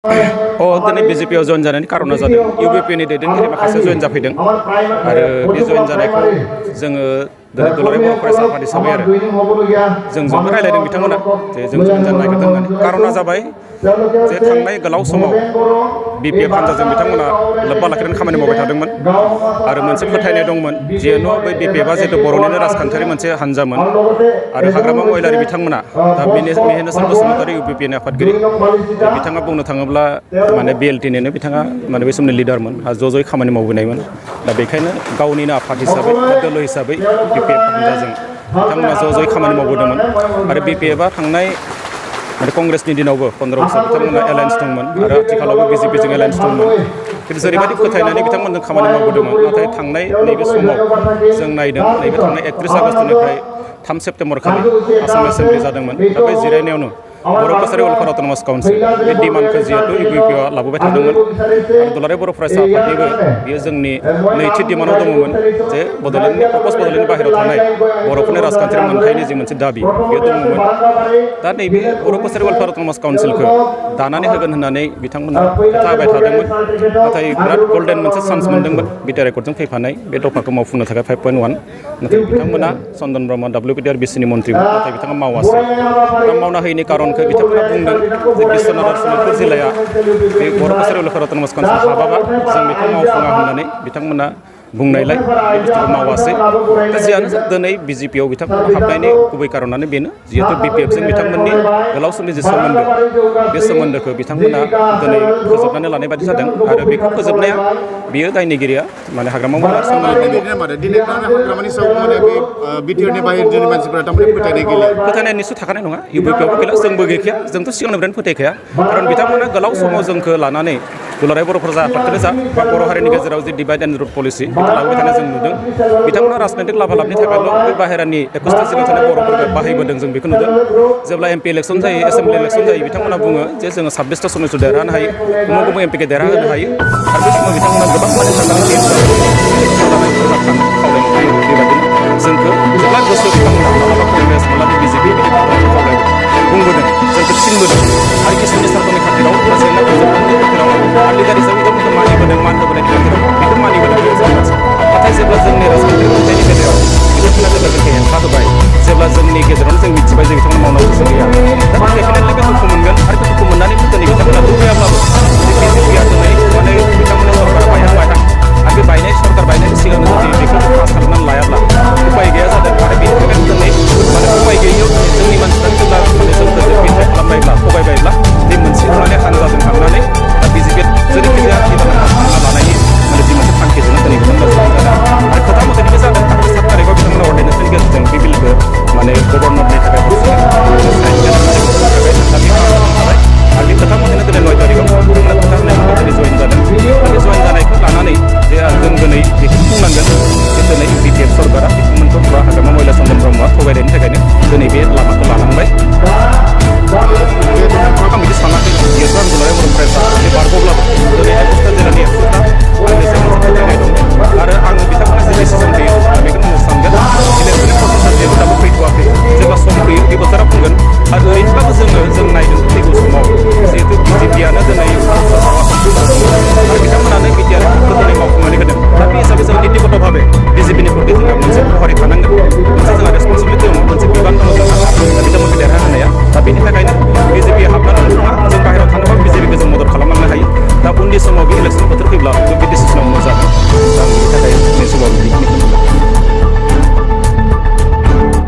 दिनै बिजेपिआव जइन जानायनि कारना जादों इउबिपिनि दैदेनगिरि माखासे जइन जाफैदों आरो बे जइन जानायखौ जोङो दिनै दुलाराय बर' फरायसा आफाद हिसाबै आरो जोंजोंबो रायलायदों बिथांमोना जे जों जइन जानो नागिरदों होननानै कारना जाबाय जे थांनाय गोलाव समाव बिपिएफ हान्जाजों बिथांमोना लोब्बा लाखिनानै खामानि मावबाय थादोंमोन आरो मोनसे फोथायनाय दंमोन जिहेतु बै बिपिएफआ जिहेतु बर'निनो राजखान्थियारि मोनसे हान्जामोन आरो हाग्रामा महिलारि बिथांमोना दा मेहेनेश्वर बसुमतारी इउबिपिनि आफादगिरि बिथाङा बुंनो थाङोब्ला माने बिएलटिनिनो बिथाङा माने बे समनि लिडारमोन ज' ज'यै खामानि मावबोनायमोन दा बेखायनो गावनिनो आफाद हिसाबै दोलो हिसाबै बिपिएफ हान्जाजों बिथांमोना ज' ज'यै खामानि मावबोदोंमोन आरो बिपिएफआ थांनाय आरो कंग्रेसनि दिनावबो 15 बोसोर बिथांमोना एलायन्स दंमोन आरो आथिखालावबो बिजेपिजों एलायन्स दंमोन खिन्थु जेरैबायदि फोथायनानै बिथांमोनजों खामानि मावबोदोंमोन नाथाय थांनाय नैबे समाव जों नायदों नैबे थांनाय 31 आगस्टनिफ्राय 3 सेप्तेम्बर खालि आसाम एसेम्बलि जादोंमोन दा बे जिरायनायावनो बर' कसारि वेलफेयार अट'नमास काउन्सिल बे डिमान्डखौ जिहेतु इउबिपिआ लाबोबाय थादोंमोन आरो दुलाराय बर' फरायसा आफादनिबो बेयो जोंनि नैथि डिमान्डआव दङमोन जे बड'लेण्डनि बड'लेण्डनि बाहेरायाव थानाय बर'फोरनि राजखान्थियारि मोनथायनि जि मोनसे दाबि बेयो दङमोन दा नैबे बर' कसारि वेलफेयार अट'नमास काउन्सिलखौ दानानै होगोन होननानै बिथांमोना खोथा होबाय थादोंमोन नाथाय बिराद गल्डेन मोनसे चान्स मोन्दोंमोन बिटिआर एकर्डजों फैफानाय बे दफाखौ मावफुंनो थाखाय 5.1 नाथाय बिथांमोना चन्दन ब्रह्म WPDR-BCनि मन्थ्रिमोन नाथाय बिथाङा मावासै दा मावना होयैनि कारनखौ बिथांमोना बुंदों जे बिश्वनाथ आरो सनितपुर जिल्लाया बे बर' कसारि वेलफेयार अट'नमास काउन्सिल हाबाबा जों बेखौ मावफुङा होननानै बिथांमोना बुंनायलाय बे बुस्थुखौ मावासै दा जियानो जा दिनै बिजेपिआव बिथांमोना हाबनायनि गुबै कारनानो बेनो जिहेतु बिपिएफजों बिथांमोननि गोलाव समनि जे सोमोन्दो बे सोमोन्दोखौ बिथांमोना दिनै फोजोबनानै लानाय बादि जादों आरो बेखौ फोजोबनाया बियो दायनिगिरिया माने हाग्रामा हाग्रामानि सायाव माने बे बिटिआरनि बाहेरनि मानसिफोरा थारमाने फोथायनाय गैला फोथायनाय निस्सय थाखानाय नङा इउबिपिआवबो गैला जोंबो गैखाया जोंथ' सिगांनिफ्रायनो फोथायखाया खारन बिथांमोना गोलाव समाव जोंखौ लानानै दुलाराय बर' फरायसा आफादखौनो जा बा बर' हारिनि गेजेराव जे डिभाइड एन्ड रुल पलिसि लाबोबाय थानाय जों नुदों बिथांमोना राजनैतिक लाभालाबनि थाखायल' बे बाहेरानि 21 जिल्लायाव थानाय बर'फोरखौ बाहायबोदों जों बेखौ नुदों जेब्ला एमपि इलेक्सन जायो एसेम्बलि इलेक्सन जायो बिथांमोना बुङो जे जोङो 26टा सदस्य देरहानो हायो गुबुन गुबुन एमपिखौ देरहाहोनो हायो आरो बे समाव बिथांमोना गोबां माने थाखानाय बेबायदिनो जोंखौ जेब्ला गोसो बिथांमोना मालाबा कंग्रेस मालाबा बिजेपि बुंबोदों जोंखौ थिनबोदों आरो किसुमाननि सार्थनि खाथिराव बा जेंना फोजोबनायनि खाथिराव आरो लिडार हिसाबै बिथांमोनखौ मानिबोदों मान होबोनायनि खाथिराव बेखौ मानिबोदों नाथाय जेब्ला जोंनि राजखान्थि मोनथायनि बेलायाव बिथांमोना जेब्ला जोंखौ हेंथा होबाय जेब्ला जोंनि गेजेरावनो जों मिथिबाय जे बिथांमोना मावनांगौ गोसो गैया दा बेखायनो बे दुखु